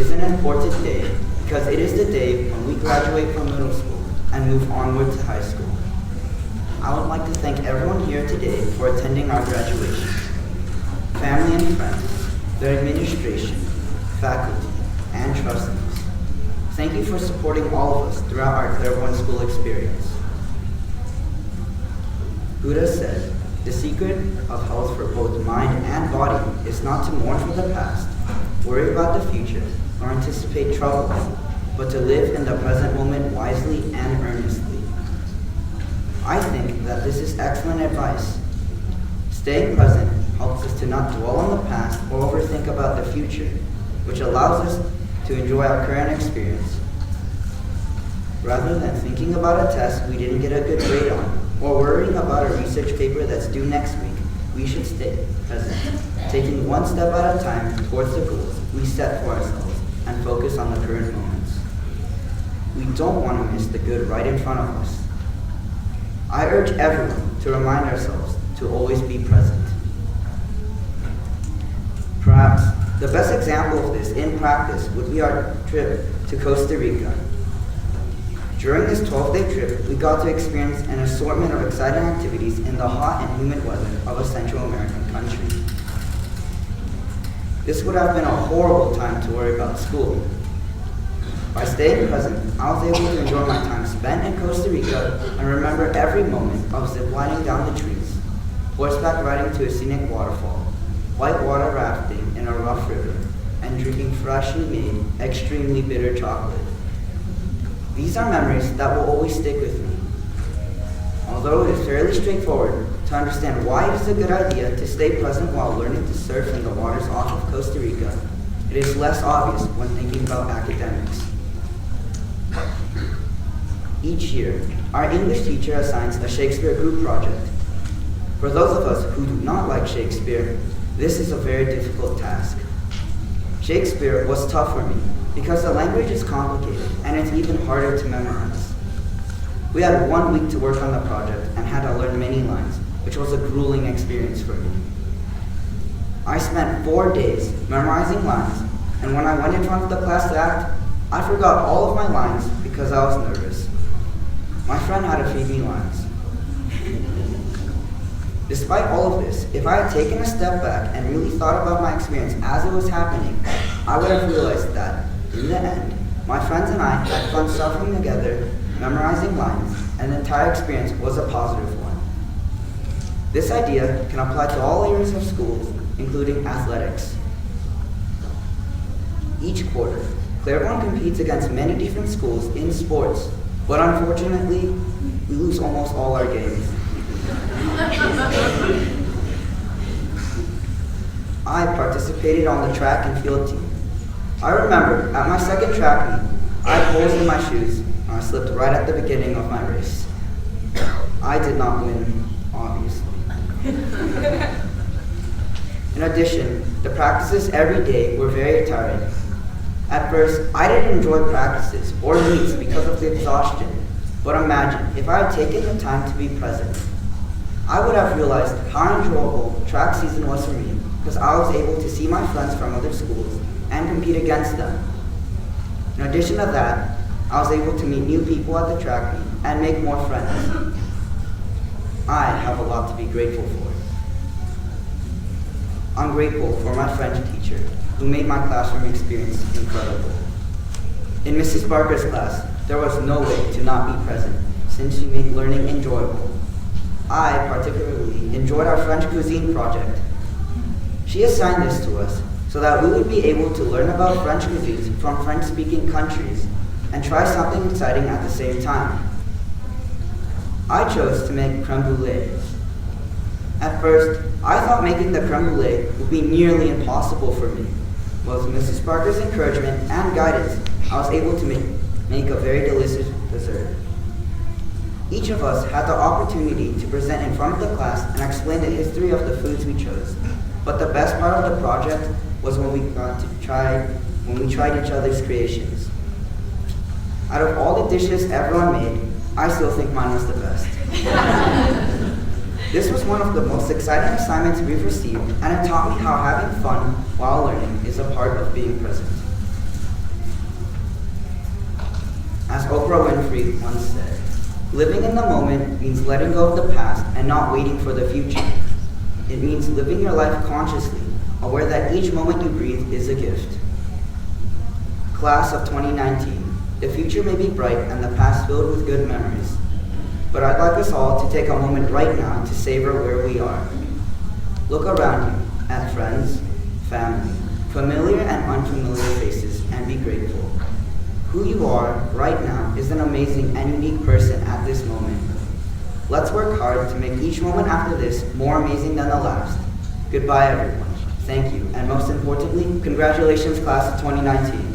is an important day because it is the day when we graduate from middle school and move onward to high school. I would like to thank everyone here today for attending our graduation. Family and friends, the administration, faculty, and trustees. Thank you for supporting all of us throughout our Clairbourn School experience. Buddha said, the secret of health for both mind and body is not to mourn for the past, worry about the future, or anticipate trouble, but to live in the present moment wisely and earnestly. I think that this is excellent advice. Staying present helps us to not dwell on the past or overthink about the future, which allows us to enjoy our current experience. Rather than thinking about a test we didn't get a good grade on, or worrying about a research paper that's due next week, we should stay present, taking one step at a time towards the goals we set for ourselves and focus on the current moments. We don't want to miss the good right in front of us. I urge everyone to remind ourselves to always be present. Perhaps the best example of this in practice would be our trip to Costa Rica. During this 12-day trip, we got to experience an assortment of exciting activities in the hot and humid weather of a Central American country. This would have been a horrible time to worry about school. By staying present, I was able to enjoy my time spent in Costa Rica and remember every moment of ziplining down the trees, horseback riding to a scenic waterfall, whitewater rafting in a rough river, and drinking freshly made, extremely bitter chocolate. These are memories that will always stick with me. Although it is fairly straightforward to understand why it is a good idea to stay present while learning to surf in the waters off of Costa Rica, it is less obvious when thinking about academics. Each year, our English teacher assigns a Shakespeare group project. For those of us who do not like Shakespeare, this is a very difficult task. Shakespeare was tough for me because the language is complicated and it's even harder to memorize. We had 1 week to work on the project and had to learn many lines, which was a grueling experience for me. I spent 4 days memorizing lines, and when I went in front of the class to act, I forgot all of my lines because I was nervous. My friend had to feed me lines. Despite all of this, if I had taken a step back and really thought about my experience as it was happening, I would have realized that, in the end, my friends and I had fun suffering together, memorizing lines, and the entire experience was a positive one. This idea can apply to all areas of schools, including athletics. Each quarter, Clairbourn competes against many different schools in sports, but unfortunately, we lose almost all our games. I participated on the track and field team. I remember at my second track meet, I had holes in my shoes and I slipped right at the beginning of my race. I did not win, obviously. In addition, the practices every day were very tiring. At first, I didn't enjoy practices or meets because of the exhaustion, but imagine if I had taken the time to be present. I would have realized how enjoyable track season was for me because I was able to see my friends from other schools and compete against them. In addition to that, I was able to meet new people at the track meet and make more friends. I have a lot to be grateful for. I'm grateful for my French teacher, who made my classroom experience incredible. In Mrs. Barker's class, there was no way to not be present, since she made learning enjoyable. I particularly enjoyed our French cuisine project. She assigned this to us so that we would be able to learn about French cuisines from French-speaking countries and try something exciting at the same time. I chose to make creme brulee. At first, I thought making the creme brulee would be nearly impossible for me. But with Mrs. Parker's encouragement and guidance, I was able to make a very delicious dessert. Each of us had the opportunity to present in front of the class and explain the history of the foods we chose. But the best part of the project was when we tried each other's creations. Out of all the dishes everyone made, I still think mine was the best. This was one of the most exciting assignments we've received, and it taught me how having fun while learning is a part of being present. As Oprah Winfrey once said, living in the moment means letting go of the past and not waiting for the future. It means living your life consciously, aware that each moment you breathe is a gift. Class of 2019, the future may be bright and the past filled with good memories. But I'd like us all to take a moment right now to savor where we are. Look around you at friends, family, familiar and unfamiliar faces, and be grateful. Who you are right now is an amazing and unique person at this moment. Let's work hard to make each moment after this more amazing than the last. Goodbye, everyone. Thank you, and most importantly, congratulations, class of 2019.